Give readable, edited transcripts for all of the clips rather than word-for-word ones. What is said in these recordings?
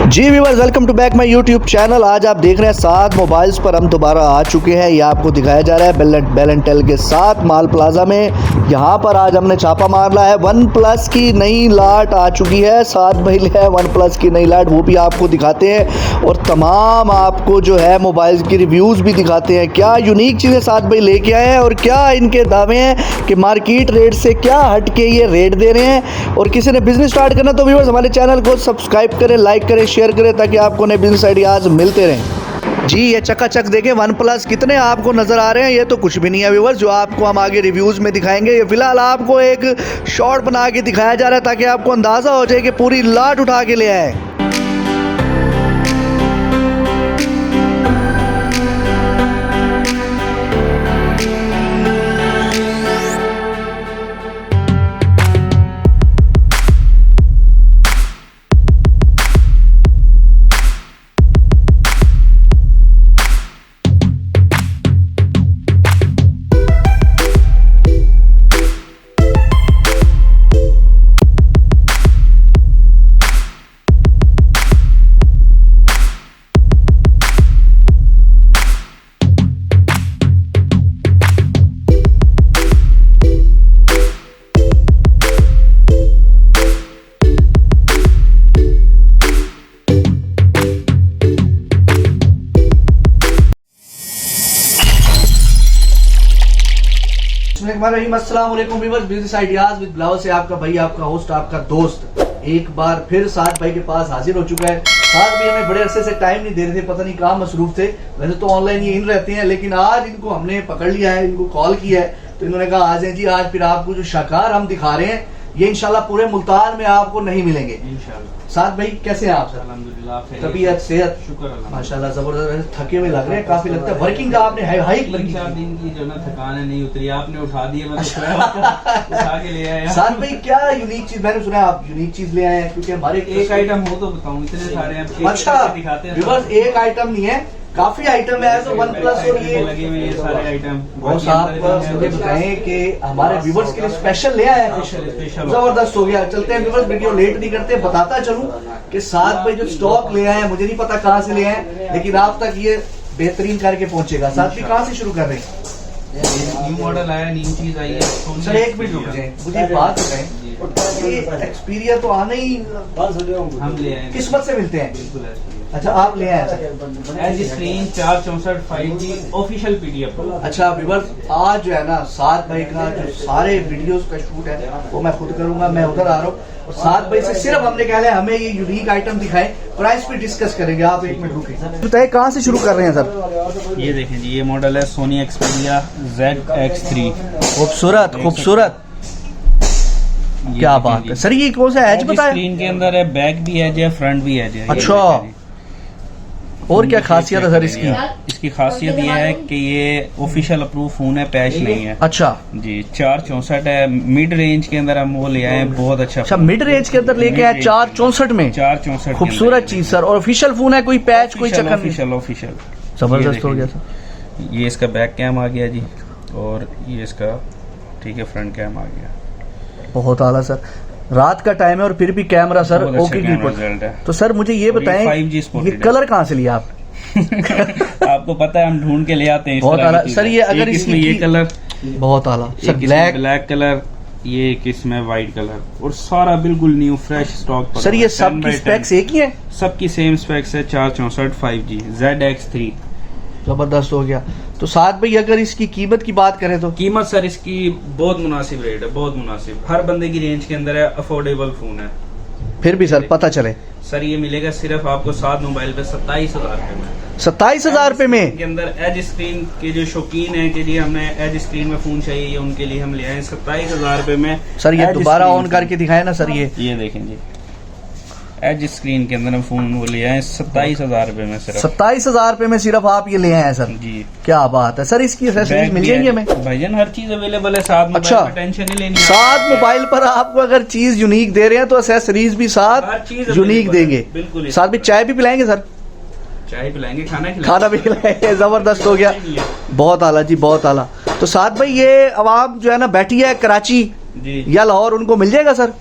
Ji viewers, welcome to back my YouTube channel. आज आप देख रहे हैं 7 मोबाइल्स पर हम दोबारा आ चुके हैं। ये आपको दिखाया जा रहा है बेल एंड टेल के साथ माल प्लाजा में। यहाँ पर आज हमने छापा मारना है। वन प्लस की नई लाट आ चुकी है। 7 भाई ले है वन प्लस की नई लाट, वो भी आपको दिखाते हैं और तमाम आपको जो है मोबाइल की रिव्यूज़ भी दिखाते हैं। क्या यूनिक चीज़ें 7 भाई लेके आए हैं और क्या इनके दावे हैं कि मार्केट रेट से क्या हट के ये रेट दे रहे हैं। और किसी ने बिजनेस स्टार्ट करना तो व्यूअर्स हमारे चैनल को सब्सक्राइब करें, लाइक करें, शेयर करें ताकि आपको नए बिजनेस आइडियाज़ मिलते रहें। जी ये चकाचक देखें वन प्लस कितने आपको नज़र आ रहे हैं। ये तो कुछ भी नहीं है व्यूअर्स, जो आपको हम आगे रिव्यूज़ में दिखाएंगे। ये फिलहाल आपको एक शॉर्ट बना के दिखाया जा रहा है ताकि आपको अंदाज़ा हो जाए कि पूरी लाट उठा के ले आए। अस्सलाम वालेकुम viewers, business ideas with blouse से आपका भाई, आपका होस्ट, आपका दोस्त एक बार फिर साथ भाई के पास हाजिर हो चुका है। साथ भी हमें बड़े अरसे से टाइम नहीं दे रहे थे, पता नहीं कहाँ मसरूफ थे। वैसे तो ऑनलाइन ये इन रहते हैं, लेकिन आज इनको हमने पकड़ लिया है, इनको कॉल किया है तो इन्होंने कहा आ जाए जी। आज फिर आपको जो शाकार हम दिखा रहे हैं ये इंशाल्लाह पूरे मुल्तान में आपको नहीं मिलेंगे इंशाल्लाह। साथ भाई कैसे हैं आप सर? अल्हम्दुलिल्लाह, तबीयत सेहत शुक्र माशाल्लाह जबरदस्त। थके हुए लग रहे हैं, काफी लगता है वर्किंग का आपने हाइक वर्किंग 4 दिन की जो ना थकान है नहीं उतरी, आपने उठा दी है, मैं तो उठा के ले आया। साथ भाई क्या यूनिक चीज, मैंने सुना है आप यूनिक चीज ले आए हैं क्योंकि हमारे एक आइटम हो तो बताऊं, इतने सारे हैं। अच्छा दिखाते हैं व्यूअर्स, एक आइटम नहीं है, काफी आइटम है। तो वन प्लस और ये लगे हुए ये सारे आइटम बॉस आप मुझे बताएं कि हमारे व्यूवर्स के लिए स्पेशल ले आए हैं। स्पेशल जबरदस्त हो गया। चलते हैं व्यूवर्स, वीडियो लेट नहीं करते, बताता चलूं कि साथ में जो स्टॉक ले आए हैं मुझे नहीं पता कहां से ले आए, लेकिन आप तक ये बेहतरीन करके पहुंचेगा। साथ भी कहां से शुरू कर रहे हैं? न्यू मॉडल आया, न्यू चीज आई है। सर एक मिनट रुक जाए, मुझे बात बताएं, ये एक्सपीरिया तो आना ही हम ले आए, किस्मत से मिलते हैं। बिल्कुल है। अच्छा आप ले आए edge screen 464 5G official PDF। अच्छा व्यूअर्स, आज जो है ना सात भाई का जो सारे वीडियोस का शूट है वो मैं खुद करूंगा। मैं उधर आ रहा हूँ और 7 भाई से सिर्फ हमने कहा है हमें ये यूनिक आइटम दिखाएं, प्राइस पे डिस्कस करेंगे। आप एक मिनट रुकिए, बताइए कहाँ से शुरू कर रहे हैं सर? ये देखें जी, ये मॉडल है सोनी एक्सपीरिया ZX3। खूबसूरत खूबसूरत, क्या बात है सर। ये कौन सा एज बताया? स्क्रीन के अंदर है, बैक भी एज है, फ्रंट भी एज है। अच्छा, और क्या खासियत है सर इसकी? इसकी खासियत ये है कि ये ऑफिशियल अप्रूव फोन है, पैच नहीं है। अच्छा जी, 464 है। मिड रेंज के अंदर हम वो ले आए हैं, बहुत अच्छा। अच्छा मिड रेंज के अंदर लेके आए 464 में। 464 खूबसूरत चीज सर। और ऑफिशियल फोन है, कोई पैच कोई चक्कर नहीं? ऑफिशियल जबरदस्त हो गया सर। ये इसका बैक कैम आ गया जी, और ये इसका ठीक है फ्रंट कैम आ गया। बहुत आला सर। रात का टाइम है और फिर भी कैमरा सर ओके रिजल्ट है। तो सर मुझे ये बताएं, 5G ये कलर कहाँ से लिया आप? आपको पता है हम ढूंढ के ले आते हैं। बहुत आला सर। ये अगर इसमें ये कलर बहुत आला सर, ब्लैक कलर, ये किस्म है वाइट कलर, और सारा बिल्कुल न्यू फ्रेश स्टॉक सर। ये सब की स्पेक्स एक ही है? सबकी सेम स्पेक्स है। 464 5G ZX3। जबरदस्त हो गया। तो साथ भाई अगर इसकी कीमत की बात करें तो कीमत सर इसकी बहुत मुनासिब रेट है, बहुत मुनासिब, हर बंदे की रेंज के अंदर है, अफोर्डेबल फोन है। फिर भी सर पता चले सर ये मिलेगा सिर्फ आपको 7 मोबाइल पे 27,000 रुपए में। 27,000 रुपए में के अंदर एज स्क्रीन के जो शौकीन है कि जी हमें एज स्क्रीन में फोन चाहिए, उनके लिए हम ले आए 27,000 रुपए में। सर ये दोबारा ऑन करके दिखाए ना सर। ये देखें जी, एज स्क्रीन के अंदर हम फोन वो ले आए 27,000 रुपए में। सिर्फ 27,000 रुपए में सिर्फ आप ये ले आए हैं सर जी। क्या बात है सर। इसकी एक्सेसरीज मिल जाएंगी हमें? भाईजान हर चीज अवेलेबल है, 7 मोबाइल अच्छा, पर टेंशन नहीं लेनी। 7 मोबाइल पर आपको अगर चीज यूनिक दे रहे हैं तो एक्सेसरीज भी 7 यूनिक देंगे। बिल्कुल। साथ में चाय भी पिलाएंगे सर? चाय पिलाएंगे, खाना भी खिलाएंगे। जबरदस्त हो गया, बहुत आला जी, बहुत आला। तो साथ भाई ये आवाम जो है ना बैठी है कराची जी या लाहौर, उनको मिल जाएगा सर?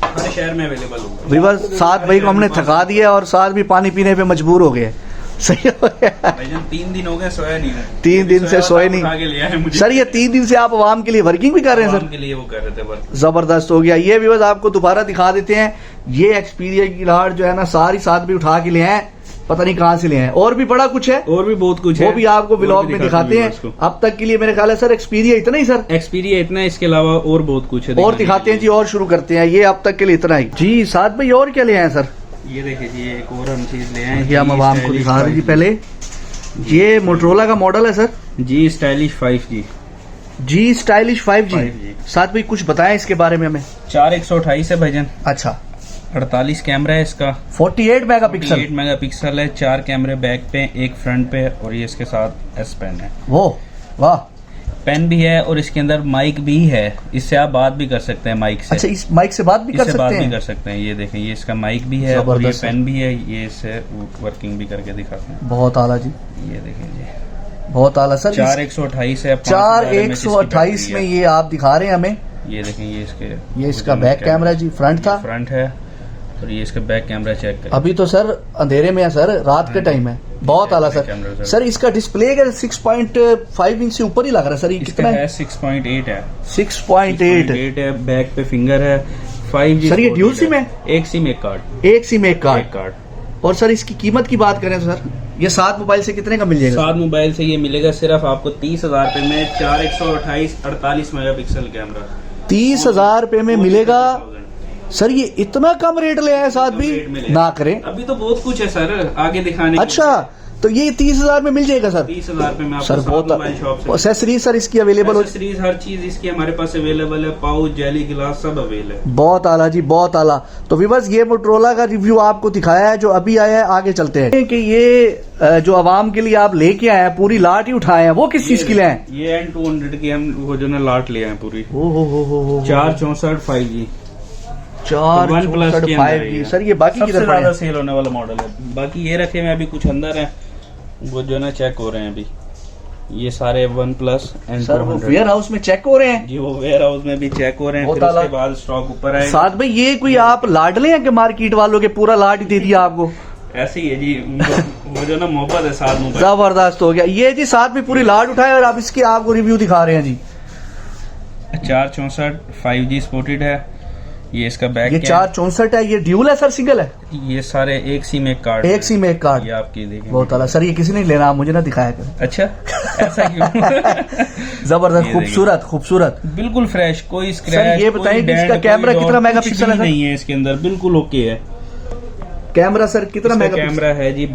हर शहर में अवेलेबल होगा। वीवर साथ भाई को हमने थका दिया और साथ भी पानी पीने पे मजबूर हो गए। सही हो गया भाईजान 3 दिन हो गए सोया नहीं है। 3 दिन से सोए नहीं। आगे लिया है मुझे। सर ये 3 दिन से आप आवाम के लिए वर्किंग भी कर रहे हैं सर? आवाम के लिए वो कर रहे थे वर्क। जबरदस्त हो गया। ये व्यूअर्स आपको दोबारा दिखा देते हैं, ये एक्सपीरिया की लाट जो है ना सारी साथ भी उठा के ले हैं, पता नहीं कहाँ से ले हैं। और भी बड़ा कुछ है, और भी बहुत कुछ है, वो भी आपको व्लॉग में दिखाते हैं। अब तक के लिए मेरे ख्याल है सर एक्सपीरिया इतना ही सर? एक्सपीरिया इतना है, इसके अलावा और बहुत कुछ है और दिखाते हैं जी, और शुरू करते हैं। ये अब तक के लिए इतना ही जी। साथ भाई और क्या ले आए सर? ये देखिए जी, एक और हम चीज ले आए। ये हम आवाम को दिखा रहे जी। पहले ये मोटरोला का मॉडल है सर, जी स्टाइलिश 5G। जी स्टाइलिश 5G। 5G। साथ भाई कुछ बताएं इसके बारे में हमें। 4128 है भाईजान। अच्छा 48 कैमरा है इसका, 48 मेगापिक्सल। 8 मेगापिक्सल है, 4 कैमरे बैक पे, एक फ्रंट पे, और ये इसके साथ S पेन है। वो वाह, पेन भी है और इसके अंदर माइक भी है, इससे आप बात भी कर सकते हैं माइक से। अच्छा इस माइक से बात भी कर इससे सकते बात हैं? भी कर सकते हैं। ये देखें, ये इसका माइक भी है और ये जबरदस्त। पेन भी है, ये इससे वर्किंग भी करके दिखाते हैं। बहुत आला जी, ये देखें जी, बहुत आला सर। 4128 है, 4128 में ये आप दिखा रहे हैं हमें। ये देखें, ये इसके, ये इसका बैक कैमरा जी, फ्रंट था, फ्रंट है, और ये इसका बैक कैमरा चेक करें। अभी तो सर अंधेरे में है सर, रात के टाइम है। बहुत आला सर। सर इसका डिस्प्ले का 6.5 इंच से ऊपर ही लग रहा है सर। ये कितना है? 6.8 है। 6.8 है, बैक पे फिंगर है। 5G सर ये ड्यूल सिम है? एक सिम एक कार्ड। एक सिम एक कार्ड। कार्ड। और सर इसकी कीमत की बात करें तो सर ये 7 मोबाइल से कितने का मिल जाएगा? 7 मोबाइल से ये मिलेगा सिर्फ आपको 30,000 रुपए में। 4128 48 मेगापिक्सल कैमरा 30,000 रुपए में मिलेगा। सर ये इतना कम रेट ले आए साथ भी ना करें। अभी तो बहुत कुछ है सर आगे दिखाने। अच्छा तो ये 30,000 में मिल जाएगा सर? 30,000 रुपए में सर बहुत मोबाइल शॉप से एक्सेसरीज सर इसकी अवेलेबल हो? एक्सेसरीज हर चीज इसकी हमारे पास अवेलेबल है, पाउच, जेली, गिलास सब अवेलेबल है। बहुत आला जी, बहुत आला। तो व्यूअर्स ये मोटरोला का रिव्यू आपको दिखाया है जो अभी आया है। आगे चलते हैं कि ये जो आवाम के लिए आप लेके आए हैं, पूरी लाट ही उठाए हैं, वो किस चीज के लिए हैं? ये N200 की हम वो जो ना लाट ले आए पूरी। हो 464 5G 464 5G। सर ये बाकी सबसे किधर पड़े ज्यादा हैं? सेल होने वाला मॉडल है। बाकी ये रखे हुए अभी कुछ अंदर है, वो जो ना चेक हो रहे हैं अभी। ये सारे OnePlus सर वो N200 वेयर हाउस में चेक हो रहे हैं जी, वो वेयर हाउस में भी चेक हो रहे हैं, फिर उसके बाद स्टॉक ऊपर आए। साथ में ये कोई आप लाडले हैं कि मार्केट वालों के पूरा लाट ही दे दिया आपको? ऐसे ही है जी, वो जो ना मोहब्बत है साथ में। जबरदस्त हो गया ये जी, साथ में पूरी लाट उठाए और आप इसके आपको रिव्यू दिखा रहे हैं जी। 464 5G स्पोर्टेड है। ये इसका बैक ये 464 है। ये ड्यूल है सर सिंगल है? ये सारे एक सिम एक कार्ड। एक सिम एक कार्ड। ये आपकी देखें। बहुत आला सर। ये किसी ने लेना, मुझे ना दिखाया कर। अच्छा ऐसा क्यों? जबरदस्त, खूबसूरत खूबसूरत, बिल्कुल फ्रेश, कोई सर स्क्रैच। ये बताएं कि इसका कैमरा कितना मेगापिक्सल है? नहीं है इसके अंदर, बिल्कुल ओके है कैमरा सर। कितना मेगापिक्सल कैमरा है जी?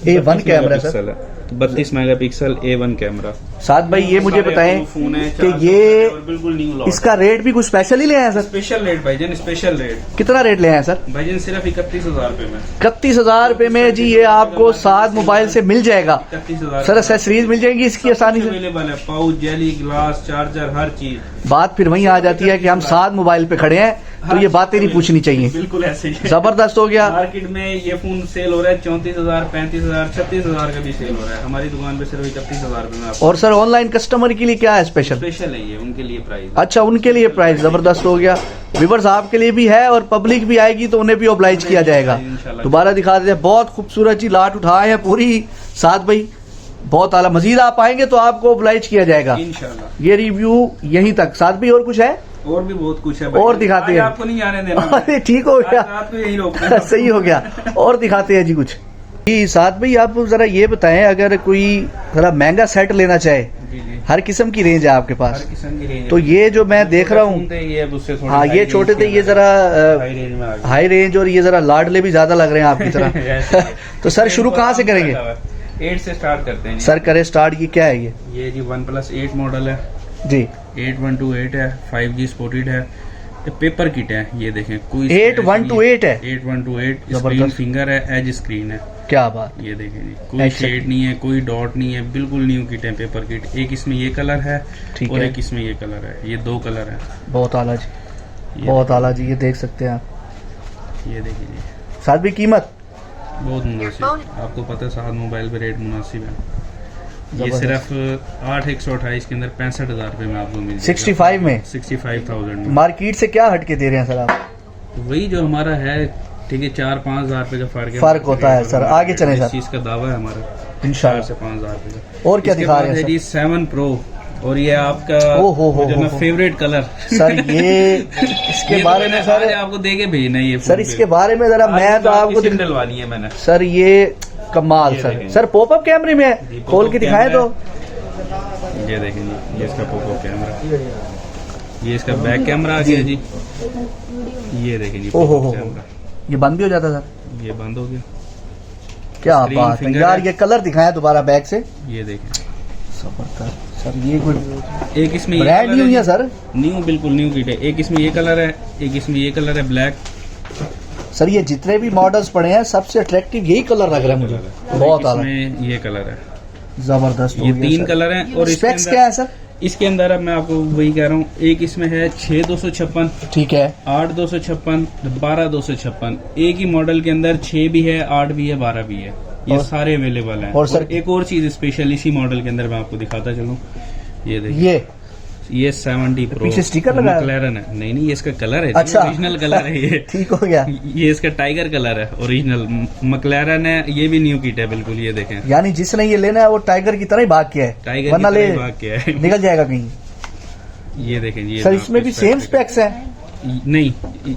A1 camera sir, 32 megapixel A1 camera. साथ भाई ये मुझे बताएं कि ये बिल्कुल न्यू इसका रेट भी कुछ स्पेशल ही ले आए सर? स्पेशल रेट भाईजान, स्पेशल रेट। कितना रेट ले आए सर? भाईजान सिर्फ 31,000 रुपए में। 31,000 रुपए में जी ये आपको 7 मोबाइल से मिल जाएगा। 31,000 सर एक्सेसरीज मिल जाएंगी इसकी आसानी से? अवेलेबल है, पाउच, जेली, ग्लास, चार्जर, हर चीज। बात फिर वहीं आ जाती है कि हम 7 मोबाइल पे खड़े हैं तो ये बातें नहीं पूछनी चाहिए। बिल्कुल ऐसे ही। जबरदस्त हो गया। मार्केट में ये फोन सेल हो रहा है 34,000, 35,000, 36,000 का भी सेल हो रहा है। हमारी दुकान पे सिर्फ 31,000 रुपए में। और सर ऑनलाइन कस्टमर के लिए क्या है स्पेशल? स्पेशल है ये, उनके लिए प्राइस। अच्छा उनके लिए प्राइस जबरदस्त हो गया। व्यूअर्स आपके लिए भी है और पब्लिक भी आएगी तो उन्हें भी ऑब्लाइज किया जाएगा। दोबारा दिखा देते हैं, बहुत खूबसूरत जी लाट उठाए हैं पूरी। साथ भाई बहुत आला, मजीद आप आएंगे तो आपको ऑब्लाइज किया जाएगा इंशाल्लाह। ये रिव्यू यहीं तक। साथ भी और कुछ है? और भी बहुत कुछ है और दिखाते हैं। आपको नहीं आने देना। अरे ठीक हो गया, रात को यही रोकना। सही हो गया। और दिखाते हैं जी कुछ जी। साथ भाई आप जरा ये बताएं, अगर कोई थोड़ा महंगा सेट लेना चाहे, जी जी, हर किस्म की रेंज है आपके हर पास, किस्म की रेंज। तो ये जो मैं देख रहा हूँ, हाँ ये छोटे थे, ये जरा हाई रेंज और ये जरा लाडले भी ज्यादा लग रहे हैं आपकी तरह। तो सर शुरू कहाँ से करेंगे? 8 से स्टार्ट करते हैं सर करे स्टार्ट। ये क्या है ये जी OnePlus 8 मॉडल है जी, 8128 है, 5G स्पोर्टेड है, ये पेपर किट है। ये देखें, कोई 8128 है, 8128 स्क्रीन फिंगर है, एज स्क्रीन है। क्या बात। ये देखें जी, कोई शेड नहीं है, कोई डॉट नहीं है, बिल्कुल न्यू किट है, पेपर किट। एक इसमें ये कलर है और एक इसमें ये कलर है, ये 2 कलर है। बहुत आला जी, बहुत आला जी। ये देख सकते हैं आप। ये देखिए जी, साथ भी कीमत बहुत मुनासिब, आपको पता है 7 मोबाइल पे रेट मुनासिब है। ये सिर्फ 8128 के अंदर 65,000 रुपए में आपको मिल जाएगा। 65 में? 65,000 में। मार्केट से क्या हटके दे रहे हैं सर आप? वही जो हमारा है, ठीक है, 4-5 हजार रुपए का फर्क होता है सर। आगे चले सर, इस चीज का दावा है हमारा, इंशाल्लाह 4 से 5 हजार रुपए का। और क्या दिखा रहे हैं जी 7 Pro, और ये आपका जो ना फेवरेट कलर सर। ये इसके बारे में सर आपको देके भेजना ये सर, इसके बारे में जरा मैं तो आपको डलवानी है मैंने सर। ये कमाल सर पॉपअप कैमरे में है, खोल के दिखाएं तो। ये देखेंगे, ये इसका पॉपअप कैमरा, ये इसका बैक कैमरा आ गया जी। ये देखेंगे कैमरा, ये बंद भी हो जाता सर, ये बंद हो गया। क्या बात है यार। ये कलर दिखाया दोबारा बैक से, ये देखें जबरदस्त सर। ये कोई एक इसमें ब्रांड न्यू है सर, न्यू, बिल्कुल न्यू किट है। एक इसमें ये कलर है, एक इसमें ये कलर है ब्लैक। सर ये जितने भी मॉडल्स पड़े हैं सबसे अट्रैक्टिव यही कलर लग रहा है मुझे, बहुत आला। इसमें ये कलर है, जबरदस्त। ये 3 कलर हैं। और स्पेक्स क्या है सर इसके अंदर? अब मैं आपको वही कह रहा हूँ, एक इसमें है 6256, ठीक है, 8256, 12256। एक ही मॉडल के अंदर 6 भी है, 8 भी है, 12 भी है, ये सारे अवेलेबल हैं। और सर एक और चीज स्पेशल इसी मॉडल के अंदर मैं आपको दिखाता चलूं, ये देखिए, ये 70 Pro पीछे स्टिकर लगा है? मैक्लेरन है। नहीं, ये इसका कलर है, अच्छा, ओरिजिनल कलर है ये। ठीक हो गया। ये इसका टाइगर कलर है, ओरिजिनल मैक्लेरन है। ये भी न्यू किट है बिल्कुल, ये देखें। यानी जिसने ये लेना है वो टाइगर की तरह ही भाग के है, टाइगर वरना ले भाग के है, निकल जाएगा कहीं। ये देखें, ये सर इसमें भी सेम स्पेक्स है? नहीं,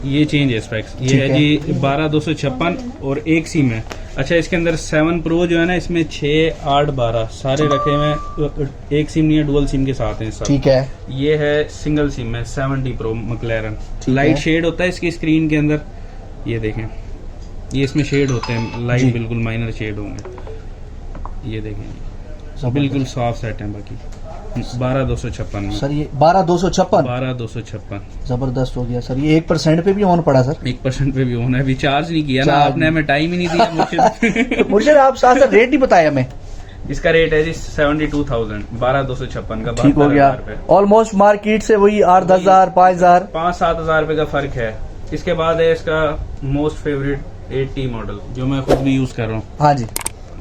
ये चेंज है स्पेक्स। ये है जी 12256 और एक सिम है। अच्छा, इसके अंदर 7 Pro जो है ना, इसमें 6, 8, 12 सारे रखे हुए हैं। एक सिम नहीं है, डुअल सिम के साथ हैं सब। ठीक है, ये है सिंगल सिम है, 70 Pro मैक्लेरन। लाइट शेड होता है इसकी स्क्रीन के अंदर, ये देखें, ये इसमें शेड होते हैं लाइट, बिल्कुल माइनर शेड होंगे। ये देखें, बिल्कुल साफ सेट है। बाकी 12256 में सर, ये 12256 12256 जबरदस्त हो गया सर। ये 1% पे भी ऑन पड़ा सर? 1% पे भी ऑन है, अभी चार्ज नहीं किया ना आपने, हमें टाइम ही नहीं दिया मुझे। मुझे आप साथ साथ रेट नहीं बताया हमें। इसका रेट है जी 72,000, 12256 का। ठीक हो गया, ऑलमोस्ट मार्केट से वही 8-10 हजार, 5 हजार, 5-7 हजार रुपए का फर्क है। इसके बाद है इसका मोस्ट फेवरेट 80 मॉडल, जो मैं खुद भी यूज कर रहा हूँ। हाँ जी,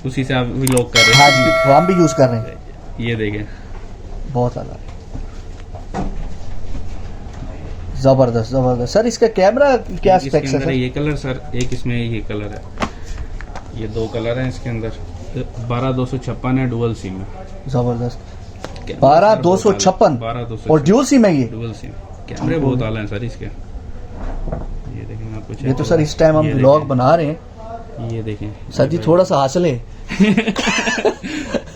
उसी से आप व्लॉग कर रहे हैं। हाँ जी, हम भी यूज कर रहे हैं। ये देखें, बहुत आला, जबरदस्त जबरदस्त। सर इसका कैमरा क्या स्पेक्स है? ये कलर सर, एक इसमें ये कलर है, ये 2 कलर हैं इसके अंदर। 12256 है, डुअल सिम है। जबरदस्त, 12256 और ड्यूल सिम है ये? Dual SIM. कैमरे बहुत आला हैं सर इसके। ये देखें आपको, ये तो सर इस टाइम हम ब्लॉग बना रहे हैं। ये देखें सर जी, थोड़ा सा हासिल है।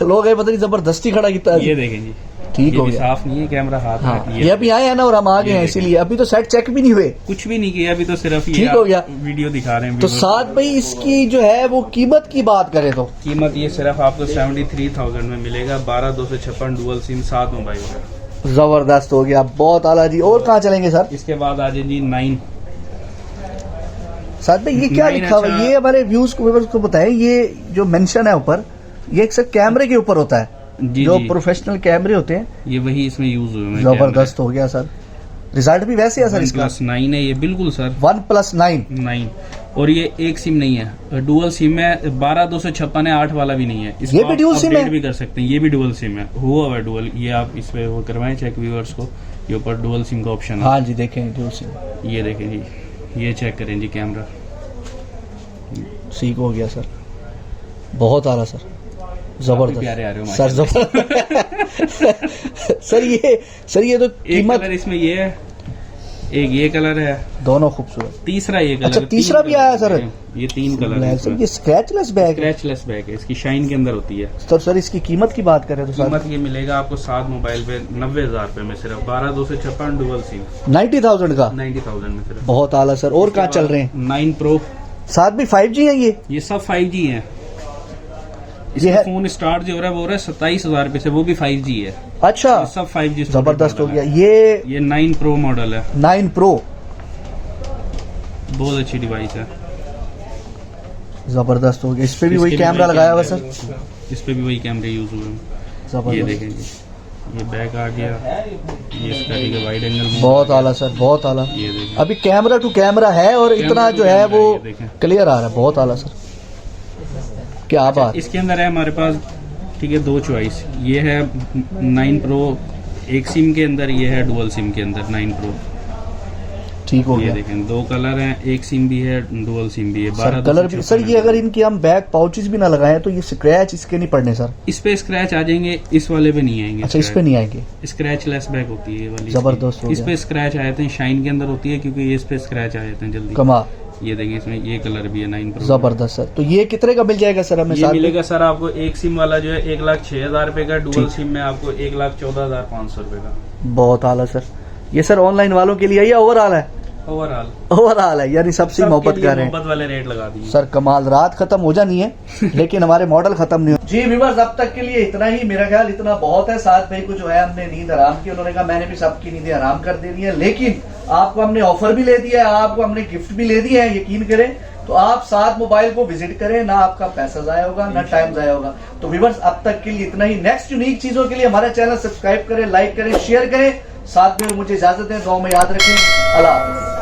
लोग है पता नहीं जबरदस्ती खड़ा किया। ये देखें जी, ठीक हो गया, साफ नहीं है कैमरा हाथ में। ये अभी आए हैं ना और हम आ गए हैं, इसीलिए अभी तो सेट चेक भी नहीं हुए, कुछ भी नहीं किया अभी तो, सिर्फ ठीक हो गया, वीडियो दिखा रहे हैं। तो साथ भाई इसकी जो है वो कीमत की बात करें तो कीमत ये सिर्फ आपको 73,000 में मिलेगा। 12256 डुअल सिम 7 मोबाइल। जबरदस्त हो गया, बहुत आला जी। और कहाँ चलेंगे सर? इसके बाद आ जाए जी 9। साथ में ये क्या लिखा हुआ है? ये हमारे व्यूज को बताएं, ये जो मेंशन है ऊपर, ये अक्सर कैमरे के ऊपर होता है, जो प्रोफेशनल कैमरे होते हैं, ये वही इसमें यूज हुए हैं। जबरदस्त हो गया सर। रिजल्ट भी वैसे है सर इसका? OnePlus 9 है ये, बिल्कुल सर, OnePlus 9। और ये एक सिम नहीं है, डुअल सिम है। 12256 है, 8 वाला भी नहीं है। ये भी डुअल सिम है? भी कर सकते हैं, ये भी डुअल सिम है, हुआ हुआ डुअल। ये आप इस पे वो करवाएं चेक व्यूअर्स को, ये ऊपर डुअल सिम का ऑप्शन है। हाँ जी, देखें डुअल सिम, ये देखें जी, ये चेक करें जी कैमरा। ठीक हो गया सर, बहुत आला सर, जबरदस्त प्यारे आ रहे हो सर, जबरदस्त। सर ये तो कीमत इसमें ये है, एक ये कलर है, दोनों खूबसूरत। तीसरा ये कलर, अच्छा तीसरा भी आया सर? ये 3 कलर है सर। ये स्क्रैचलेस बैग? स्क्रैचलेस बैग है, इसकी शाइन के अंदर होती है। तो सर इसकी कीमत की बात करें तो सर कीमत ये मिलेगा आपको 7 मोबाइल पे 90,000 रुपए में, सिर्फ 12256 डुअल सिम 90,000 का। 90,000 में सिर्फ। बहुत आला सर। और कहाँ चल रहे हैं? 9 Pro, साथ भी 5G है ये सब 5G है। इसका फोन स्टार्ट जो हो रहा है वो हो रहा है 27,000 रुपए से, वो भी 5G है। अच्छा, सब 5G जबरदस्त हो गया। ये 9 Pro मॉडल है। 9 Pro बहुत अच्छी डिवाइस है, जबरदस्त हो गया। इस पे भी वही कैमरा लगाया हुआ सर? इस पे भी वही कैमरे यूज हुए हैं। ये देखें जी, ये बैक आ गया, ये इसका ठीक है वाइड एंगल, बहुत आला सर, बहुत आला। ये देखें, अभी कैमरा टू कैमरा है और इतना जो है वो क्लियर आ रहा है, बहुत आला सर, क्या बात। इसके अंदर है हमारे पास, ठीक है, 2 चॉइस। ये है 9 Pro एक सिम के अंदर, ये है डुअल सिम के अंदर 9 Pro। ठीक हो ये गया देखें 2 कलर हैं, एक सिम भी है, डुअल सिम भी है। सर कलर भी सर, ये अगर इनकी हम बैक पाउचेस भी ना लगाएं तो ये स्क्रैच इसके नहीं पड़ने सर? इस पे स्क्रैच आ जाएंगे, इस वाले पे नहीं आएंगे। अच्छा, इस पे नहीं आएंगे, स्क्रैच लेस बैक होती है ये वाली। जबरदस्त हो इस गया। पे स्क्रैच आए थे, शाइन के अंदर होती है, क्योंकि ये इस पे स्क्रैच आए थे जल्दी। कमाल, ये देखिए इसमें ये कलर भी है 9 प्रो। जबरदस्त सर। तो ये कितने का मिल जाएगा सर हमें? ये साथ में मिलेगा सर आपको एक सिम वाला जो है 1,06,000 रुपए का, डुअल सिम में आपको 1,14,500 रुपए का। बहुत आला सर। ये सर ऑनलाइन वालों के लिए है या ओवरऑल है? ओवरऑल है, यानी सबसे मोहब्बत कर रहे हैं। मोहब्बत वाले रेट लगा दिए सर कमाल, रात खत्म हो जानी है लेकिन हमारे मॉडल खत्म नहीं हो। जी व्यूअर्स, अब तक के लिए इतना ही, मेरा ख्याल इतना बहुत है। साथ भाई को जो है हमने नींद हराम की, उन्होंने कहा मैंने भी सबकी नींदें हराम कर देनी है, लेकिन आपको हमने ऑफर भी ले दिया है, आपको हमने गिफ्ट भी ले दिया है। यकीन करें तो आप साथ मोबाइल को विजिट करें, ना आपका पैसा जाया होगा ना टाइम जाया होगा। तो व्यूअर्स अब तक के लिए इतना ही। नेक्स्ट यूनिक चीजों के लिए हमारा चैनल सब्सक्राइब करें, लाइक करें, शेयर करें। साथ में मुझे इजाजत दें, दुआ में याद रखें। अल्लाह हाफिज़।